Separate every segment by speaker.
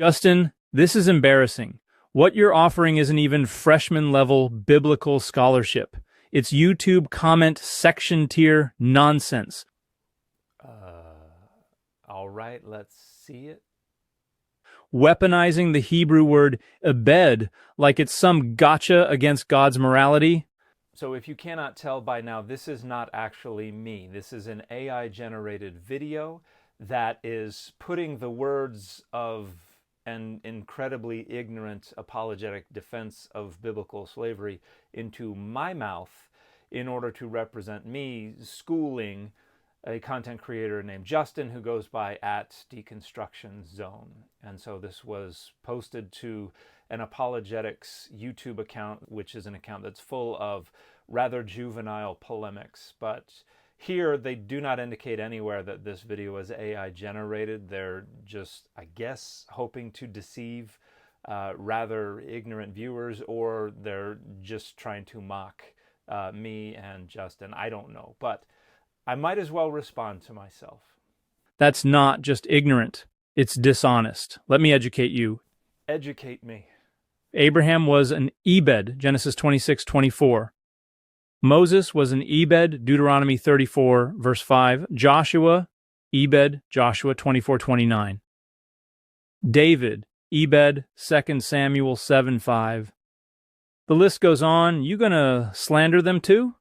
Speaker 1: Justin, this is embarrassing. What you're offering isn't even freshman level biblical scholarship. It's YouTube comment section tier nonsense.
Speaker 2: All right, let's see it.
Speaker 1: Weaponizing the Hebrew word ebed like it's some gotcha against God's morality.
Speaker 2: So if you cannot tell by now, this is not actually me. This is an AI-generated video that is putting the words of an incredibly ignorant apologetic defense of biblical slavery into my mouth in order to represent me schooling a content creator named Justin who goes by @deconstruction_zone. And so this was posted to an apologetics YouTube account, which is an account that's full of rather juvenile polemics. But here they do not indicate anywhere that this video is AI generated. They're just, I guess, hoping to deceive rather ignorant viewers, or they're just trying to mock me and Justin. I don't know, but I might as well respond to myself.
Speaker 1: That's not just ignorant, it's dishonest. Let me educate you.
Speaker 2: Educate me.
Speaker 1: Abraham was an Ebed, Genesis 26:24. Moses was an Ebed, Deuteronomy 34, verse 5. Joshua, Ebed, Joshua 24:29. David, Ebed, 2 Samuel 7:5. The list goes on. You gonna slander them too?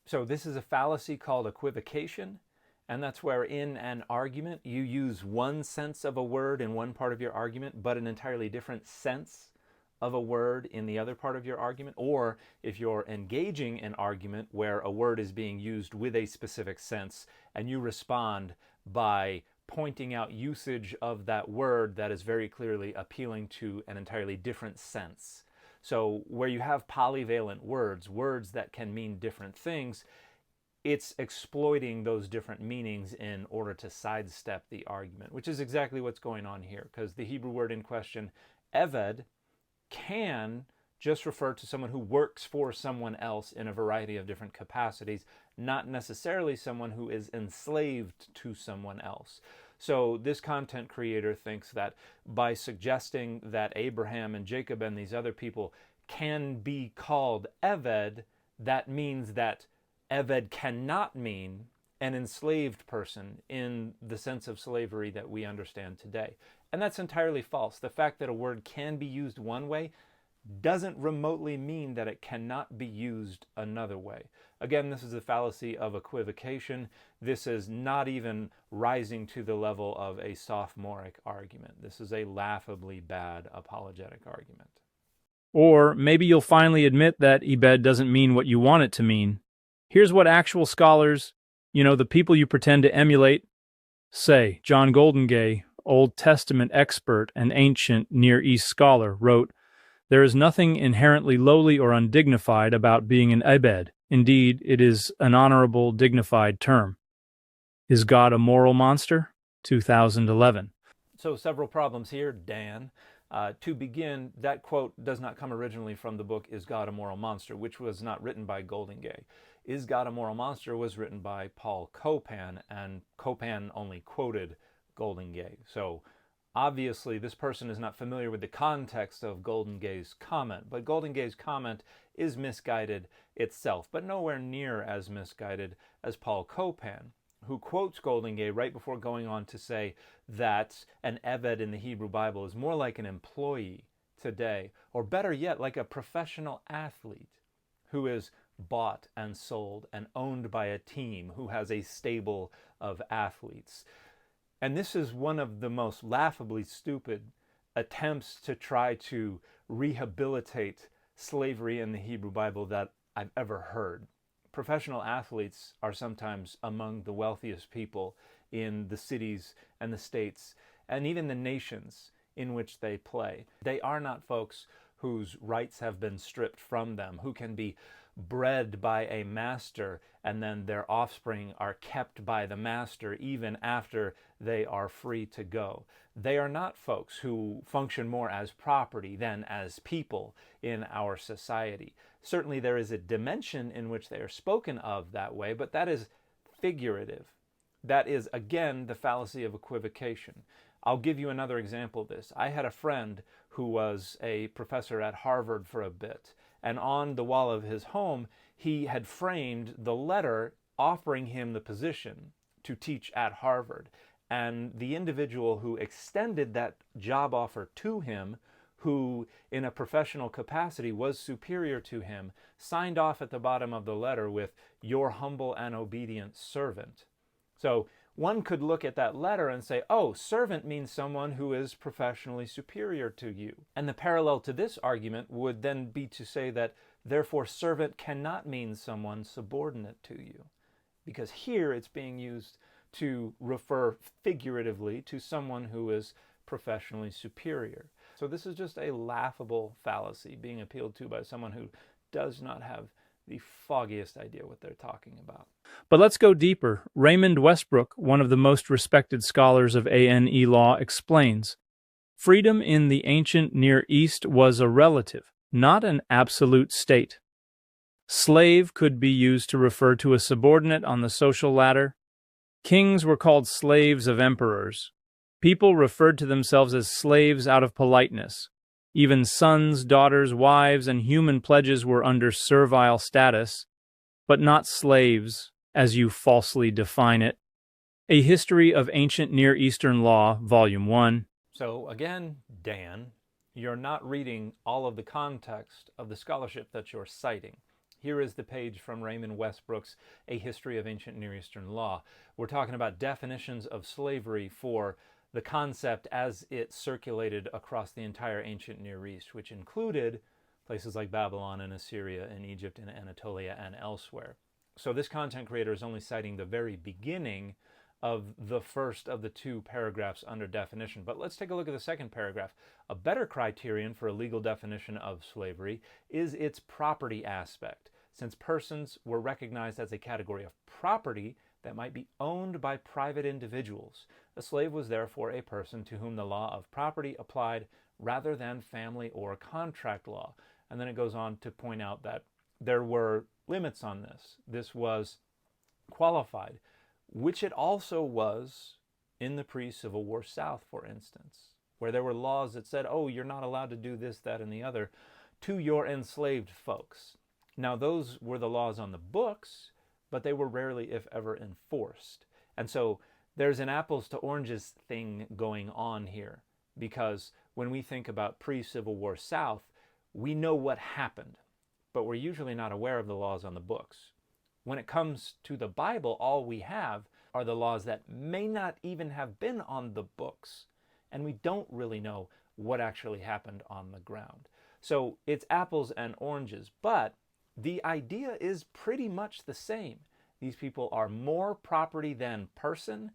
Speaker 2: So this is a fallacy called equivocation, and that's where in an argument you use one sense of a word in one part of your argument, but an entirely different sense of a word in the other part of your argument. Or if you're engaging an argument where a word is being used with a specific sense, and you respond by pointing out usage of that word that is very clearly appealing to an entirely different sense. So where you have polyvalent words, words that can mean different things, it's exploiting those different meanings in order to sidestep the argument, which is exactly what's going on here, because the Hebrew word in question, eved, can just refer to someone who works for someone else in a variety of different capacities, not necessarily someone who is enslaved to someone else. So this content creator thinks that by suggesting that Abraham and Jacob and these other people can be called Eved, that means that Eved cannot mean an enslaved person in the sense of slavery that we understand today. And that's entirely false. The fact that a word can be used one way doesn't remotely mean that it cannot be used another way. Again, this is the fallacy of equivocation. This is not even rising to the level of a sophomoric argument. This is a laughably bad apologetic argument.
Speaker 1: Or maybe you'll finally admit that Ebed doesn't mean what you want it to mean. Here's what actual scholars, the people you pretend to emulate, say. John Goldingay, Old Testament expert and ancient Near East scholar, wrote, "There is nothing inherently lowly or undignified about being an Ebed. Indeed, it is an honorable, dignified term." Is God a moral monster? 2011.
Speaker 2: So several problems here, Dan. To begin, that quote does not come originally from the book Is God a Moral Monster, which was not written by Goldingay. Is God a Moral Monster was written by Paul Copan, and Copan only quoted Goldingay. So obviously this person is not familiar with the context of Goldingay's comment, but Goldingay's comment is misguided itself, but nowhere near as misguided as Paul Copan, who quotes Goldingay right before going on to say that an Eved in the Hebrew Bible is more like an employee today, or better yet, like a professional athlete who is bought and sold and owned by a team who has a stable of athletes. And this is one of the most laughably stupid attempts to try to rehabilitate slavery in the Hebrew Bible that I've ever heard. Professional athletes are sometimes among the wealthiest people in the cities and the states and even the nations in which they play. They are not folks whose rights have been stripped from them, who can be bred by a master and then their offspring are kept by the master even after they are free to go. They are not folks who function more as property than as people in our society. Certainly there is a dimension in which they are spoken of that way, but that is figurative. That is, again, the fallacy of equivocation. I'll give you another example of this. I had a friend who was a professor at Harvard for a bit, and on the wall of his home, he had framed the letter offering him the position to teach at Harvard. And the individual who extended that job offer to him, who in a professional capacity was superior to him, signed off at the bottom of the letter with, "Your humble and obedient servant." So one could look at that letter and say, oh, servant means someone who is professionally superior to you. And the parallel to this argument would then be to say that, therefore, servant cannot mean someone subordinate to you, because here it's being used to refer figuratively to someone who is professionally superior. So this is just a laughable fallacy being appealed to by someone who does not have the foggiest idea what they're talking about.
Speaker 1: But let's go deeper. Raymond Westbrook, one of the most respected scholars of ANE law, explains, freedom in the ancient Near East was a relative, not an absolute state. Slave could be used to refer to a subordinate on the social ladder. Kings were called slaves of emperors. People referred to themselves as slaves out of politeness. Even sons, daughters, wives, and human pledges were under servile status, but not slaves, as you falsely define it. A History of Ancient Near Eastern Law, Volume 1.
Speaker 2: So again, Dan, you're not reading all of the context of the scholarship that you're citing. Here is the page from Raymond Westbrook's A History of Ancient Near Eastern Law. We're talking about definitions of slavery for the concept as it circulated across the entire ancient Near East, which included places like Babylon and Assyria and Egypt and Anatolia and elsewhere. So this content creator is only citing the very beginning of the first of the two paragraphs under definition. But let's take a look at the second paragraph. A better criterion for a legal definition of slavery is its property aspect, since persons were recognized as a category of property that might be owned by private individuals. A slave was therefore a person to whom the law of property applied rather than family or contract law. And then it goes on to point out that there were limits on this. This was qualified, which it also was in the pre-Civil War South, for instance, where there were laws that said, oh, you're not allowed to do this, that, and the other to your enslaved folks. Now, those were the laws on the books, but they were rarely, if ever, enforced. And so there's an apples to oranges thing going on here, because when we think about pre-Civil War South, we know what happened, but we're usually not aware of the laws on the books. When it comes to the Bible, all we have are the laws that may not even have been on the books, and we don't really know what actually happened on the ground. So it's apples and oranges, but the idea is pretty much the same. These people are more property than person,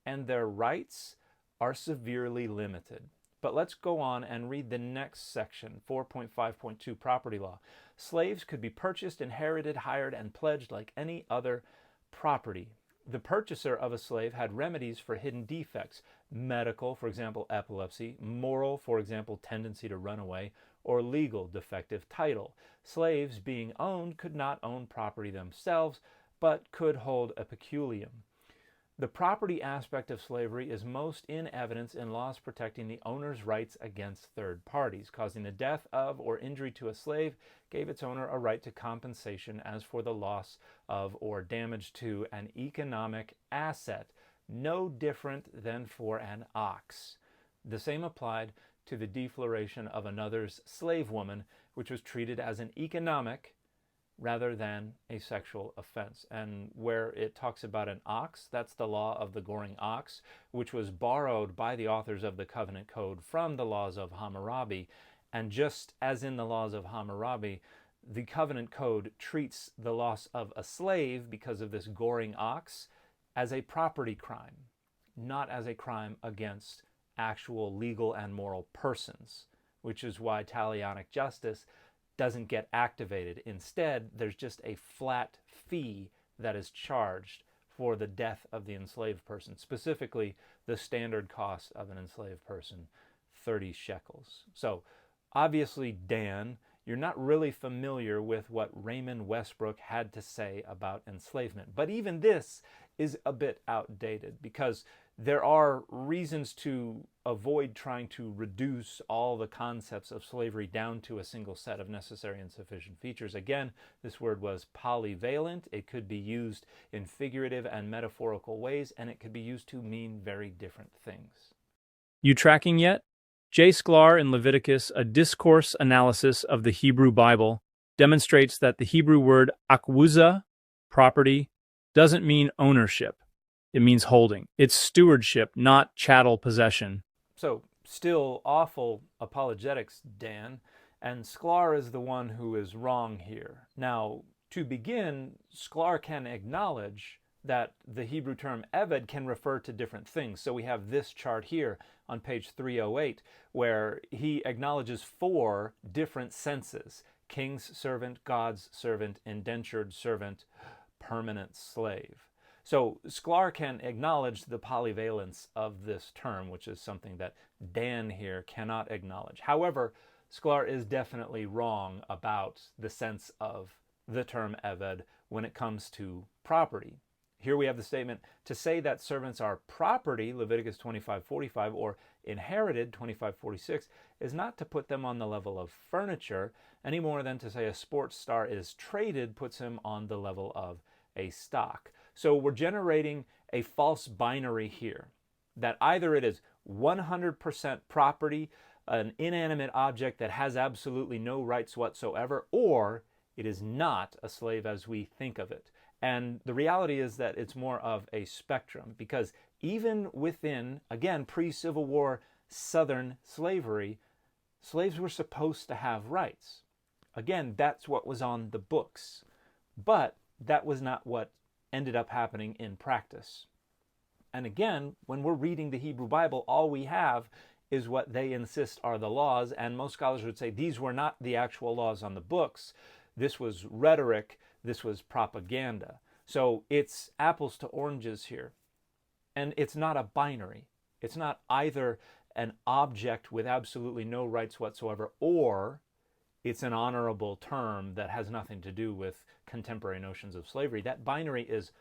Speaker 2: and their rights are severely limited. But let's go on and read the next section, 4.5.2 Property Law. Slaves could be purchased, inherited, hired, and pledged like any other property. The purchaser of a slave had remedies for hidden defects, medical, for example, epilepsy, moral, for example, tendency to run away, or legal, defective title. Slaves being owned could not own property themselves, but could hold a peculium. The property aspect of slavery is most in evidence in laws protecting the owner's rights against third parties. Causing the death of or injury to a slave gave its owner a right to compensation as for the loss of or damage to an economic asset, no different than for an ox. The same applied to the defloration of another's slave woman, which was treated as an economic rather than a sexual offense. And where it talks about an ox, that's the law of the goring ox, which was borrowed by the authors of the Covenant Code from the laws of Hammurabi. And just as in the laws of Hammurabi, the Covenant Code treats the loss of a slave because of this goring ox as a property crime, not as a crime against actual legal and moral persons, which is why talionic justice doesn't get activated. Instead, there's just a flat fee that is charged for the death of the enslaved person, specifically the standard cost of an enslaved person, 30 shekels. So obviously, Dan, you're not really familiar with what Raymond Westbrook had to say about enslavement. But even this is a bit outdated, because there are reasons to avoid trying to reduce all the concepts of slavery down to a single set of necessary and sufficient features. Again, this word was polyvalent. It could be used in figurative and metaphorical ways, and it could be used to mean very different things.
Speaker 1: You tracking yet? J. Sklar in Leviticus, A Discourse Analysis of the Hebrew Bible, demonstrates that the Hebrew word akwuza, property, doesn't mean ownership. It means holding. It's stewardship, not chattel possession.
Speaker 2: So, still awful apologetics, Dan, and Sklar is the one who is wrong here. Now, to begin, Sklar can acknowledge that the Hebrew term eved can refer to different things. So we have this chart here on page 308, where he acknowledges 4 different senses: king's servant, God's servant, indentured servant, permanent slave. So Sklar can acknowledge the polyvalence of this term, which is something that Dan here cannot acknowledge. However, Sklar is definitely wrong about the sense of the term eved when it comes to property. Here we have the statement, to say that servants are property, Leviticus 25:45, or inherited, 25:46, is not to put them on the level of furniture, any more than to say a sports star is traded puts him on the level of a stock. So we're generating a false binary here, that either it is 100% property, an inanimate object that has absolutely no rights whatsoever, or it is not a slave as we think of it. And the reality is that it's more of a spectrum, because even within, again, pre-Civil War Southern slavery, slaves were supposed to have rights. Again, that's what was on the books. But that was not what ended up happening in practice. And again, when we're reading the Hebrew Bible, all we have is what they insist are the laws, and most scholars would say these were not the actual laws on the books. This was rhetoric, this was propaganda. So it's apples to oranges here. And it's not a binary. It's not either an object with absolutely no rights whatsoever, or it's an honorable term that has nothing to do with contemporary notions of slavery. That binary is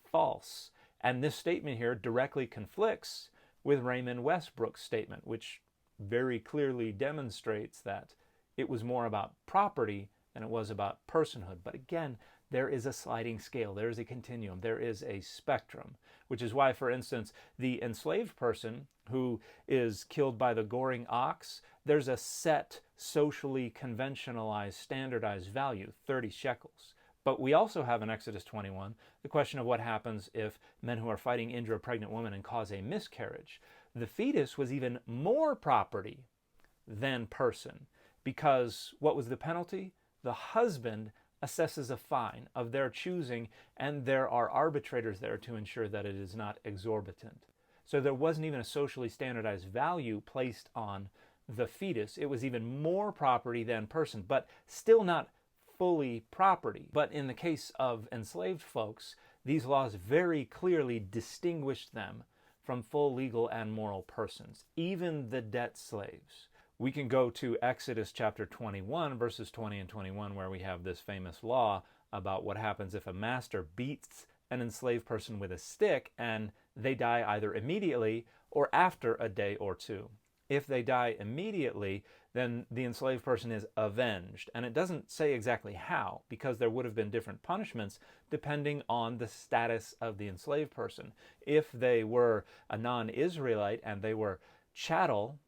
Speaker 2: false. And this statement here directly conflicts with Raymond Westbrook's statement, which very clearly demonstrates that it was more about property than it was about personhood. But again, there is a sliding scale, there is a continuum, there is a spectrum, which is why, for instance, the enslaved person who is killed by the goring ox, there's a set, socially conventionalized, standardized value, 30 shekels. But we also have in Exodus 21 the question of what happens if men who are fighting injure a pregnant woman and cause a miscarriage. The fetus was even more property than person, because what was the penalty? The husband assesses a fine of their choosing, and there are arbitrators there to ensure that it is not exorbitant. So there wasn't even a socially standardized value placed on the fetus. It was even more property than person, but still not fully property. But in the case of enslaved folks, these laws very clearly distinguished them from full legal and moral persons, even the debt slaves. We can go to Exodus chapter 21, verses 20 and 21, where we have this famous law about what happens if a master beats an enslaved person with a stick and they die either immediately or after a day or two. If they die immediately, then the enslaved person is avenged. And it doesn't say exactly how, because there would have been different punishments depending on the status of the enslaved person. If they were a non-Israelite and they were chattel,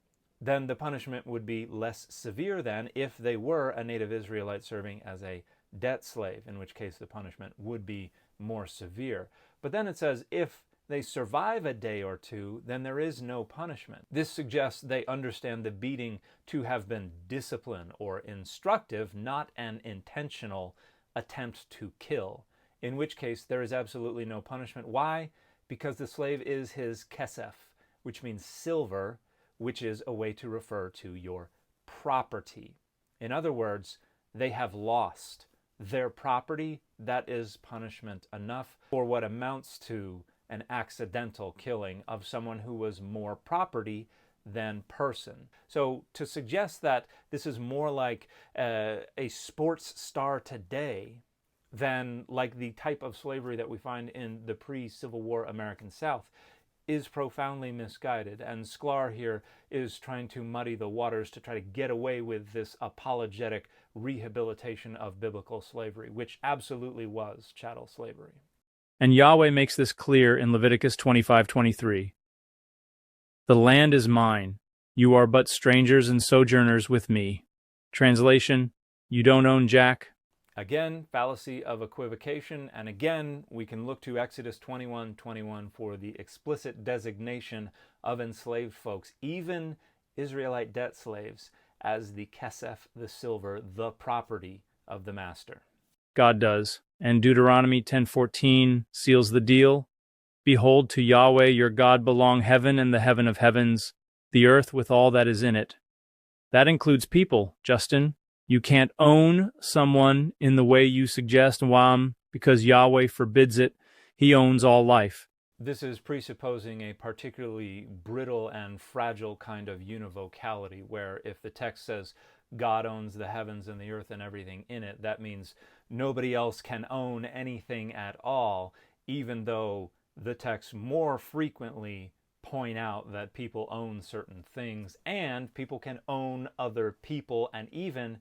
Speaker 2: then the punishment would be less severe than if they were a native Israelite serving as a debt slave, in which case the punishment would be more severe. But then it says if they survive a day or two, then there is no punishment. This suggests they understand the beating to have been discipline or instructive, not an intentional attempt to kill, in which case there is absolutely no punishment. Why? Because the slave is his kesef, which means silver, which is a way to refer to your property. In other words, they have lost their property. That is punishment enough for what amounts to an accidental killing of someone who was more property than person. So to suggest that this is more like a sports star today than like the type of slavery that we find in the pre-Civil War American South is profoundly misguided. And Sklar here is trying to muddy the waters to try to get away with this apologetic rehabilitation of biblical slavery, which absolutely was chattel slavery.
Speaker 1: And Yahweh makes this clear in Leviticus 25:23. The land is mine. You are but strangers and sojourners with me. Translation, you don't own Jack.
Speaker 2: Again, fallacy of equivocation, and again, we can look to Exodus 21:21 for the explicit designation of enslaved folks, even Israelite debt slaves, as the kesef, the silver, the property of the master.
Speaker 1: God does. And Deuteronomy 10:14 seals the deal. Behold, to Yahweh your God belong heaven and the heaven of heavens, the earth with all that is in it. That includes people, Justin. You can't own someone in the way you suggest, Wam, because Yahweh forbids it. He owns all life.
Speaker 2: This is presupposing a particularly brittle and fragile kind of univocality, where if the text says God owns the heavens and the earth and everything in it, that means nobody else can own anything at all, even though the texts more frequently point out that people own certain things and people can own other people and even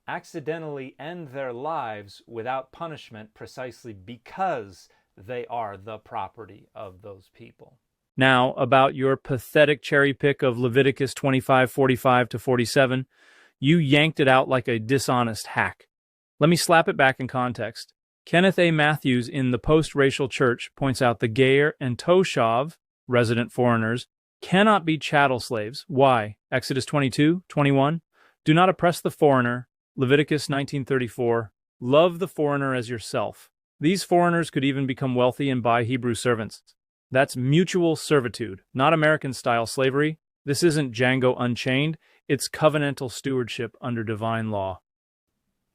Speaker 2: accidentally end their lives without punishment precisely because they are the property of those people.
Speaker 1: Now, about your pathetic cherry pick of Leviticus 25:45 to 47, you yanked it out like a dishonest hack. Let me slap it back in context. Kenneth A. Matthews in The Post-Racial Church points out the Ger and Toshav, resident foreigners, cannot be chattel slaves. Why? Exodus 22:21. Do not oppress the foreigner. Leviticus 19:34. Love the foreigner as yourself. These foreigners could even become wealthy and buy Hebrew servants. That's mutual servitude, not American-style slavery. This isn't Django Unchained. It's covenantal stewardship under divine law.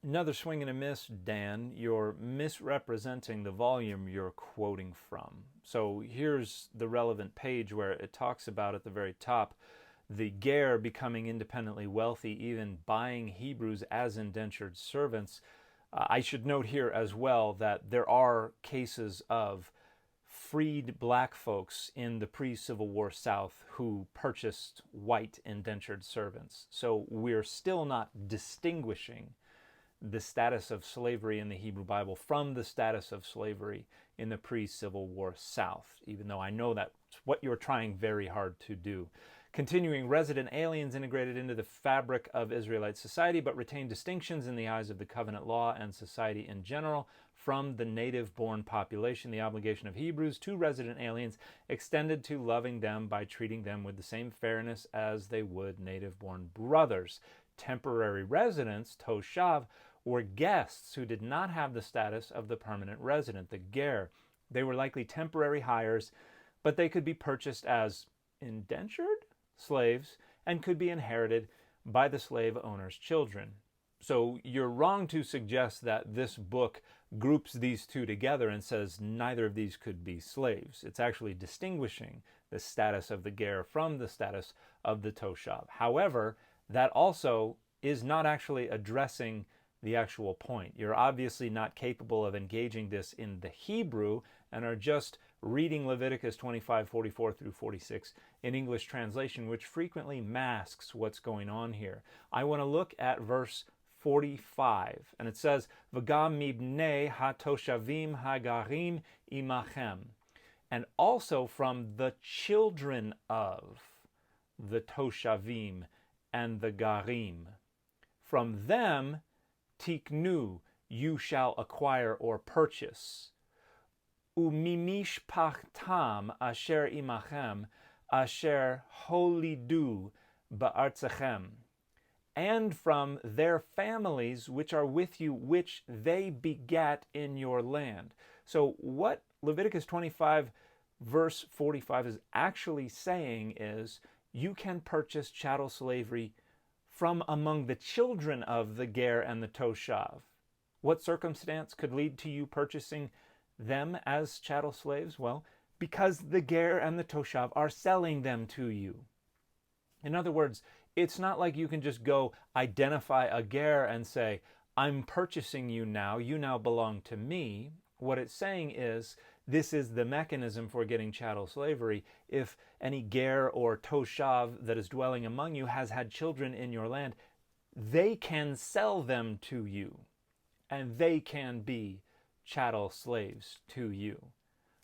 Speaker 2: Another swing and a miss, Dan. You're misrepresenting the volume you're quoting from. So here's the relevant page where it talks about at the very top the Ger becoming independently wealthy, even buying Hebrews as indentured servants. I should note here as well that there are cases of freed black folks in the pre-Civil War South who purchased white indentured servants. So we're still not distinguishing the status of slavery in the Hebrew Bible from the status of slavery in the pre-Civil War South, even though I know that's what you're trying very hard to do. Continuing, resident aliens integrated into the fabric of Israelite society but retain distinctions in the eyes of the covenant law and society in general from the native-born population. The obligation of Hebrews to resident aliens extended to loving them by treating them with the same fairness as they would native-born brothers. Temporary residents, Toshav, were guests who did not have the status of the permanent resident, the Ger. They were likely temporary hires, but they could be purchased as indentured slaves and could be inherited by the slave owner's children. So you're wrong to suggest that this book groups these two together and says neither of these could be slaves. It's actually distinguishing the status of the Ger from the status of the Toshav. However, that also is not actually addressing the actual point. You're obviously not capable of engaging this in the Hebrew and are just reading Leviticus 25:44 through 46 in English translation, which frequently masks what's going on here. I want to look at verse 45, and it says, V'gam mibnei ha-toshavim ha-garim imachem, and also from the children of the Toshavim and the Garim. From them, tiknu, you shall acquire or purchase. Umimish pachtam asher imachem, asher holidu ba'artzachem. And from their families which are with you, which they begat in your land. So what Leviticus 25 verse 45 is actually saying is, you can purchase chattel slavery from among the children of the Ger and the Toshav. What circumstance could lead to you purchasing them as chattel slaves? Well, because the Ger and the Toshav are selling them to you. In other words, it's not like you can just go identify a Ger and say, I'm purchasing you now belong to me. What it's saying is, this is the mechanism for getting chattel slavery. If any ger or toshav that is dwelling among you has had children in your land, they can sell them to you, and they can be chattel slaves to you.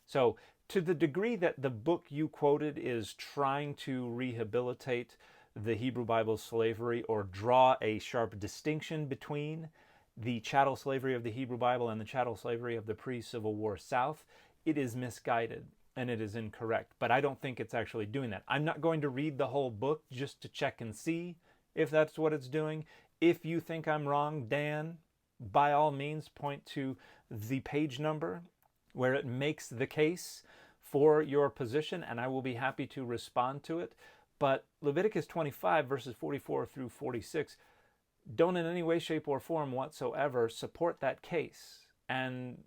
Speaker 2: So to the degree that the book you quoted is trying to rehabilitate the Hebrew Bible slavery or draw a sharp distinction between the chattel slavery of the Hebrew Bible and the chattel slavery of the pre-Civil War South, it is misguided and it is incorrect. But I don't think it's actually doing that. I'm not going to read the whole book just to check and see if that's what it's doing. If you think I'm wrong, Dan, by all means, point to the page number where it makes the case for your position, and I will be happy to respond to it. But Leviticus 25, verses 44 through 46, don't in any way, shape, or form whatsoever support that case. And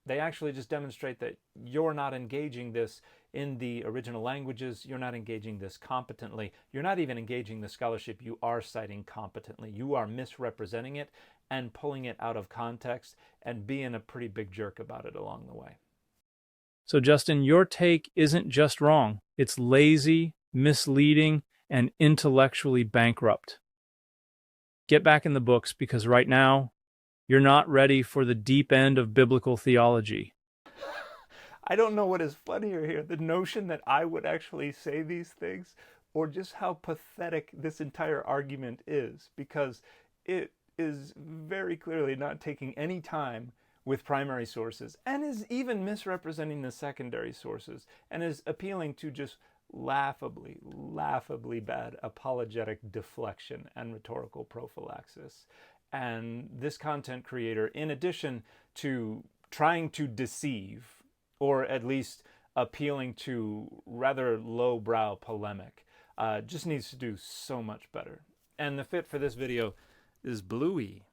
Speaker 2: they actually just demonstrate that you're not engaging this in the original languages. You're not engaging this competently. You're not even engaging the scholarship you are citing competently. You are misrepresenting it and pulling it out of context and being a pretty big jerk about it along the way.
Speaker 1: So, Justin, your take isn't just wrong. It's lazy, misleading, and intellectually bankrupt. Get back in the books, because right now, you're not ready for the deep end of biblical theology.
Speaker 2: I don't know what is funnier here, the notion that I would actually say these things, or just how pathetic this entire argument is, because it is very clearly not taking any time with primary sources, and is even misrepresenting the secondary sources, and is appealing to just laughably bad apologetic deflection and rhetorical prophylaxis. And this content creator, in addition to trying to deceive, or at least appealing to rather lowbrow polemic, just needs to do so much better. And the fit for this video is Bluey.